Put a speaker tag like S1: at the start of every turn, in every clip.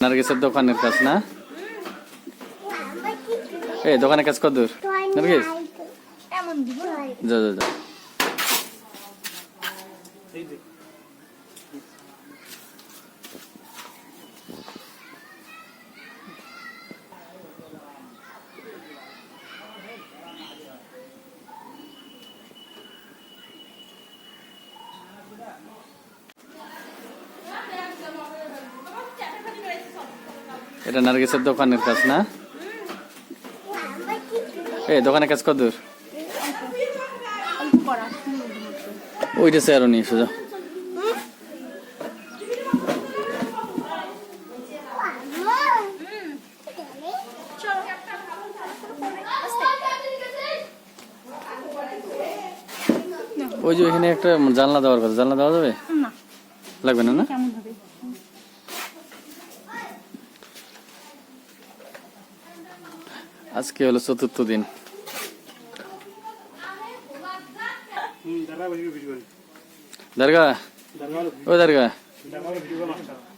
S1: নার্গিসের দোকানের কাজ না? এই দোকানের কাজ কত দূর নার্গিস? যা যা যা। এটা নার্গিসের দোকানের কাজ না? এই দোকানের কাজ কত দূর? ওইটা স্যারও নিয়ে এসো যাও। ওই যে এখানে একটা জানলা দেওয়ার কথা, জানলা দেওয়া যাবে? লাগবে না? না আজকে হলো চতুর্থ দিন। দরগা ও দরগা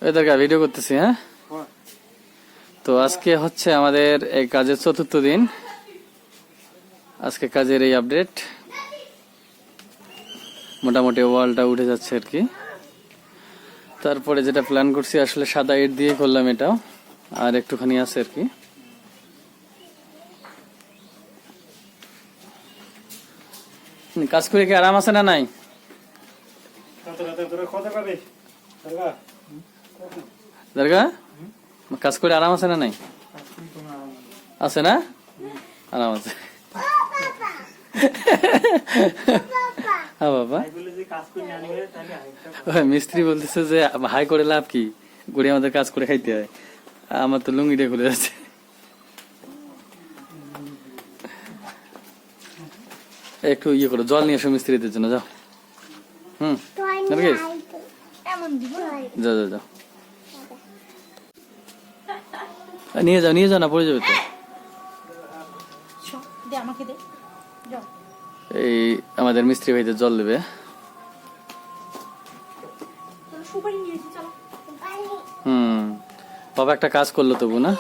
S1: ওই দরগা ভিডিও করতেছি। হ্যাঁ, তো আজকে হচ্ছে আমাদের এই কাজের চতুর্থ দিন। আজকে কাজের এই আপডেট, মোটামুটি ওয়ালটা উঠে যাচ্ছে আর কি। তারপরে যেটা প্ল্যান করছি আসলে সাদা ইট দিয়ে করলাম, এটাও আর একটুখানি আছে আর কি। কাজ করে কি আরাম আছে না নাই? দরগা কাজ করে আরাম আছে না নাই? আছে না? আরাম আছে। হ্যাঁ বাবা, মিস্ত্রি বলতেছে যে হাই করে লাভ কি, গড়ি আমাদের কাজ করে খাইতে হয়। আমার তো লুঙ্গিটা খুলে যাচ্ছে। একটু ইয়ে করো, জল নিয়ে এসো মিস্ত্রিদের জন্য, যাও। যাও যাও যাও, নিয়ে যাও নিয়ে যাও, না পড়ে যাবে তো। এই আমাদের মিস্ত্রি ভাইদের জল দেবে। বাবা একটা কাজ করলো তবু না?